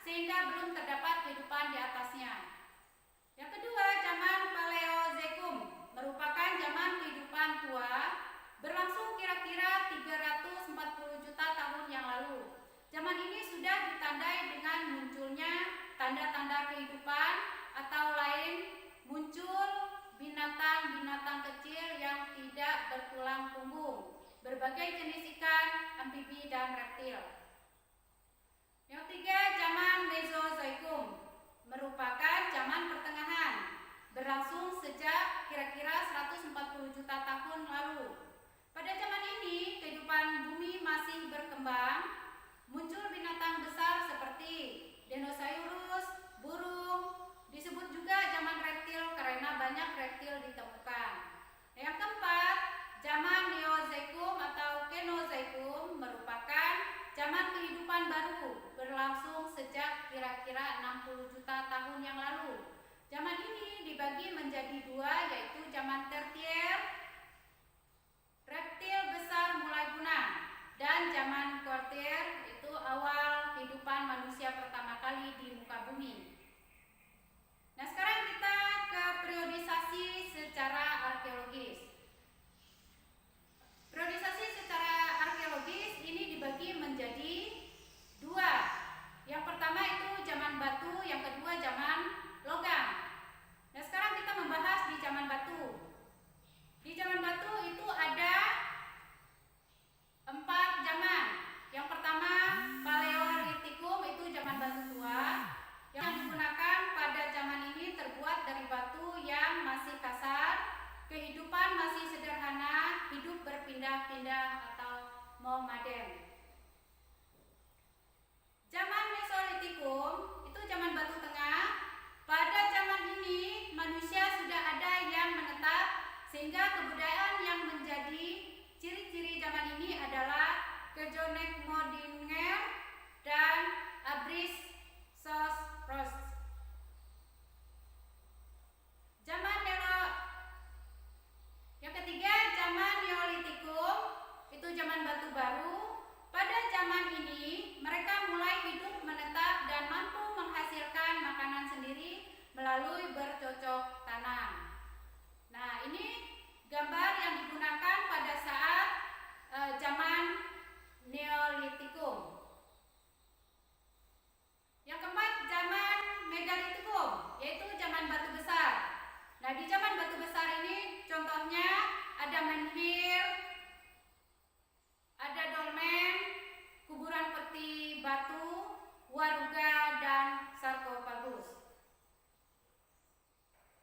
sehingga belum terdapat kehidupan di atasnya. Yang kedua, zaman Paleozoikum merupakan zaman kehidupan tua, berlangsung kira-kira 340 juta tahun yang lalu. Zaman ini sudah ditandai dengan munculnya tanda-tanda kehidupan, atau lain muncul binatang-binatang kecil yang tidak bertulang punggung, berbagai jenis ikan, amfibi, dan reptil. Yang tiga, zaman Mesozoikum merupakan zaman pertengahan, berlangsung sejak kira-kira 140 juta tahun lalu. Pada zaman ini kehidupan bumi masih berkembang, muncul binatang besar seperti dinosaurus, burung, disebut juga zaman reptil karena banyak reptil ditemukan. Yang keempat, zaman Neozoikum atau Kenozoikum merupakan zaman kehidupan baru, berlangsung sejak kira-kira 60 juta tahun yang lalu. Zaman ini dibagi menjadi dua, yaitu zaman Tertier, reptil besar mulai punah, dan zaman Kuarter, itu awal kehidupan manusia pertama kali di muka bumi. Nah, sekarang kita ke periodisasi secara arkeologis. Periodisasi secara arkeologis ini dibagi menjadi dua. Yang pertama itu zaman batu, yang kedua zaman logam. Nah, sekarang kita membahas di zaman batu. Di zaman batu itu ada 4 zaman. Yang pertama Paleolitikum, itu zaman batu tua, yang digunakan pada zaman ini terbuat dari batu yang masih kasar, kehidupan masih sederhana, hidup berpindah-pindah atau nomaden. Zaman Mesolitikum itu zaman batu tengah. Pada zaman ini manusia sudah ada yang menetap, sehingga kebudayaan yang menjadi ciri-ciri zaman ini adalah Kejonekmodinger dan Abrissosros. Yang ketiga, zaman Neolitikum, itu zaman batu baru. Pada zaman ini mereka mulai hidup menetap dan mampu menghasilkan makanan sendiri melalui bercocok tanam. Nah, ini gambar yang digunakan pada saat zaman Neolitikum. Yang keempat, zaman Megalitikum, yaitu zaman batu besar. Nah, di zaman batu besar ini contohnya ada menhir, ada dolmen, kuburan peti batu, waruga, dan sarkofagus.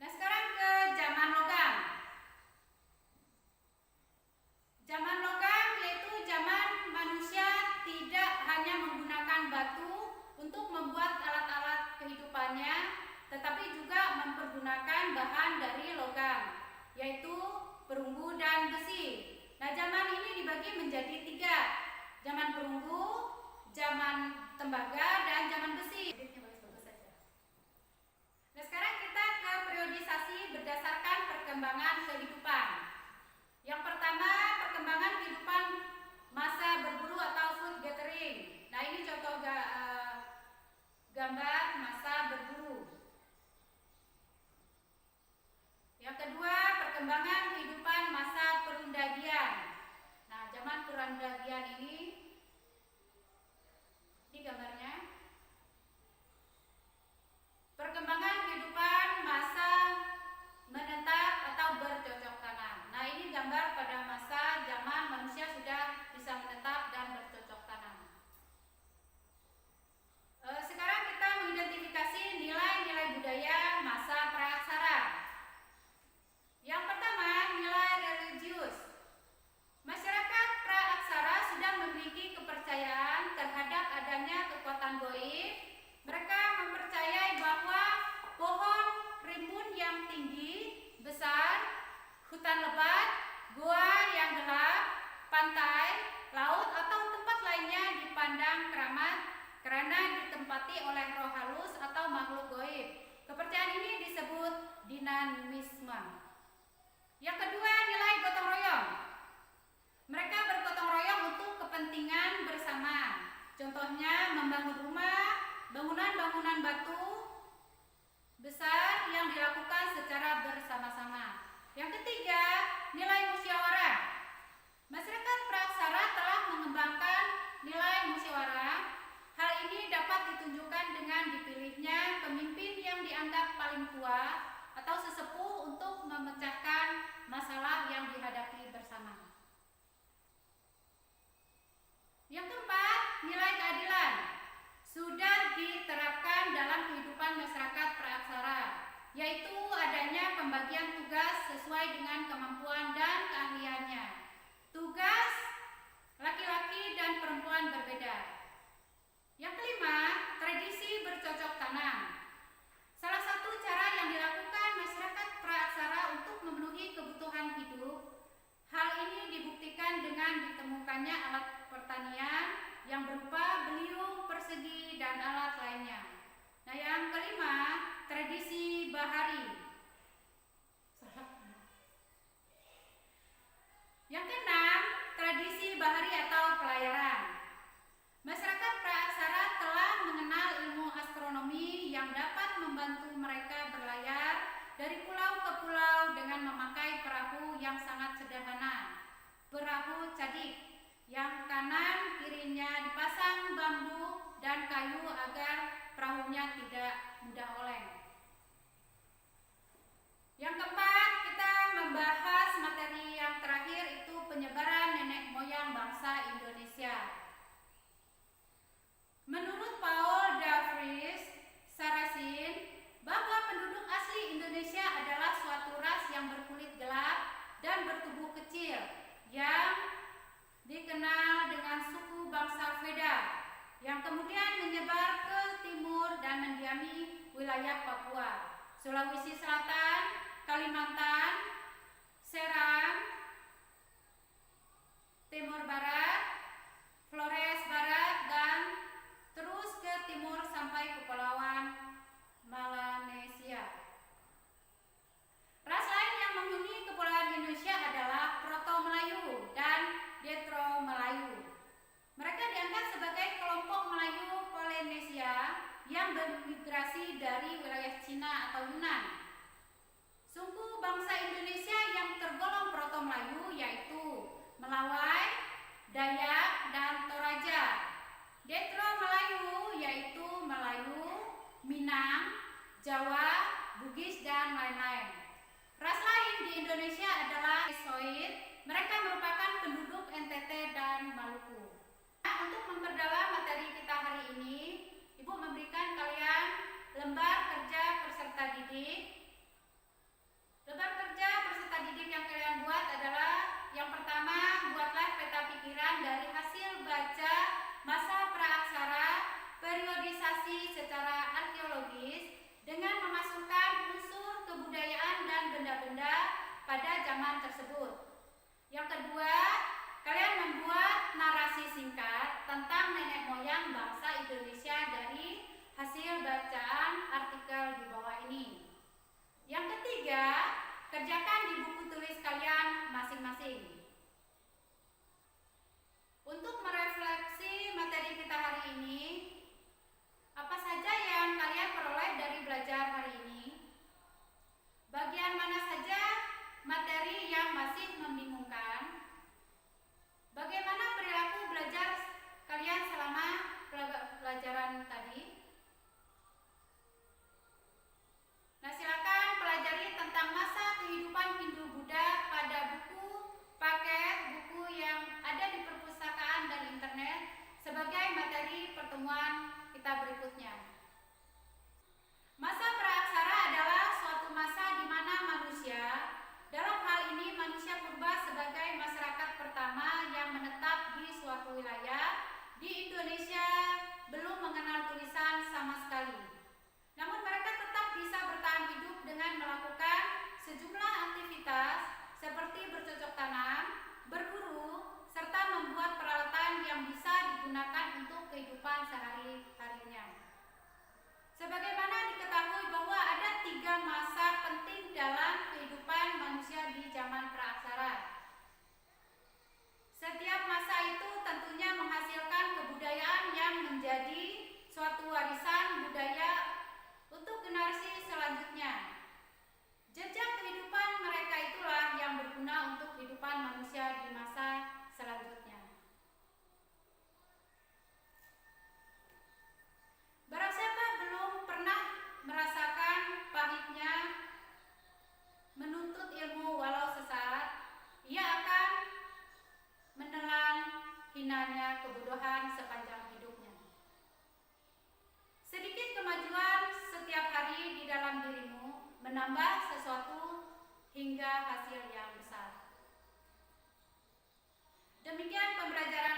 Nah, sekarang ke zaman logam. Zaman logam yaitu zaman manusia tidak hanya menggunakan batu untuk membuat alat-alat kehidupannya, tetapi juga mempergunakan bahan dari logam, yaitu perunggu dan besi. Nah, zaman ini dibagi menjadi 3, zaman perunggu, zaman tembaga, dan zaman besi. Nah, sekarang kita ke periodisasi berdasarkan perkembangan kehidupan. Yang pertama, perkembangan kehidupan masa berburu atau food gathering. Nah, ini contoh gambar masa berburu. Yang kedua, perkembangan kehidupan masa perundagian. Nah, zaman perundagian ini gambarnya. Perkembangan kehidupan masa menetap atau bercocok tanam. Nah, ini gambar pada masa zaman manusia sudah bisa menetap dan bercocok tanam. Sekarang kita mengidentifikasi nilai-nilai budaya masa praaksara. Yang pertama, nilai religius. Masyarakat praaksara sudah memiliki kepercayaan terhadap adanya kekuatan gaib. Mereka mempercayai bahwa pohon rimbun yang tinggi, besar, hutan lebat, gua yang gelap, pantai, laut, atau tempat lainnya dipandang keramat karena ditempati oleh roh halus atau makhluk gaib. Kepercayaan ini disebut dinamisme. Yang kedua, nilai gotong royong. Mereka bergotong royong untuk kepentingan bersama. Contohnya membangun rumah, bangunan pembagian tugas sesuai dengan kemampuan dan keahliannya. Tugas laki-laki dan perempuan berbeda. Yang kelima, tradisi bercocok tanam. Salah satu cara yang dilakukan masyarakat praaksara untuk memenuhi kebutuhan hidup, hal ini dibuktikan dengan ditemukannya alat pertanian yang berupa beliung, persegi, dan alat lainnya. Nah, yang kelima, tradisi bahari. Yang keenam, tradisi bahari atau pelayaran. Masyarakat praaksara telah mengenal ilmu astronomi yang dapat membantu mereka berlayar dari pulau ke pulau dengan memakai perahu yang sangat sederhana, perahu cadik, yang kanan kirinya dipasang bambu dan kayu agar perahunya tidak mudah oleng. Yang keempat, kita membahas materi yang terakhir, itu penyebaran nenek moyang bangsa Indonesia. Menurut Paul Davries Sarasin, bahwa penduduk asli Indonesia adalah suatu ras yang berkulit gelap dan bertubuh kecil yang dikenal dengan suku bangsa Veda, yang kemudian menyebar ke timur dan mendiami wilayah Papua, Sulawesi Selatan, Kalimantan, Seram, Timur Barat, Flores Barat, dan terus ke timur sampai Kepulauan Melanesia. Ras lain yang menghuni Kepulauan Indonesia adalah Proto-Melayu dan Detro-Melayu. Mereka diangkat sebagai kelompok Melayu Polinesia yang bermigrasi dari wilayah Cina atau Yunan. Suku bangsa Indonesia yang tergolong Proto-Melayu yaitu Melawai, Dayak, dan Toraja. Detro-Melayu yaitu Melayu, Minang, Jawa, Bugis, dan lain-lain. Ras lain di Indonesia adalah Isoid. Mereka merupakan penduduk NTT dan Maluku. Nah, untuk memperdalam materi kita hari ini, Ibu memberikan kalian lembar kerja peserta didik. Lembar kerja peserta didik yang kalian buat adalah, yang pertama, buatlah peta pikiran dari hasil baca masa praaksara periodisasi secara arkeologis dengan memasukkan unsur kebudayaan dan benda-benda pada zaman tersebut. Yang kedua, kalian membuat narasi singkat tentang nenek moyang bangsa Indonesia dari hasil bacaan artikel di bawah ini. Yang ketiga, kerjakan di buku tulis kalian masing-masing. Untuk merefleksi materi kita hari ini, apa saja yang kalian peroleh dari belajar hari ini? Bagian mana saja materi yang masih membingungkan? Bagaimana perilaku belajar kalian selama pelajaran tadi? Nah, silakan pelajari tentang masa kehidupan Hindu-Buddha pada buku paket buku yang ada di perpustakaan dan internet sebagai materi pertemuan kita berikutnya. Masa praaksara adalah suatu masa di mana manusia, dalam hal ini manusia purba sebagai masyarakat pertama yang menetap di suatu wilayah di Indonesia, belum mengenal tulisan sama sekali. Namun mereka tetap bisa bertahan hidup dengan melakukan sejumlah aktivitas seperti bercocok tanam, berburu, serta membuat peralatan yang bisa digunakan untuk kehidupan sehari-harinya. Sebagaimana diketahui bahwa ada 3 masa penting dalam kehidupan manusia di zaman praaksara. Setiap masa itu tentunya menghasilkan kebudayaan yang menjadi suatu warisan budaya untuk generasi selanjutnya. Jejak kehidupan mereka itulah yang berguna untuk kehidupan manusia di masa selanjutnya. Barang siapa belum pernah merasakan pahitnya menuntut ilmu walau sesaat, ia akan menelan hinanya kebodohan sepanjang hidupnya. Sedikit kemajuan setiap hari di dalam dirimu menambah sesuatu Demikian pembelajaran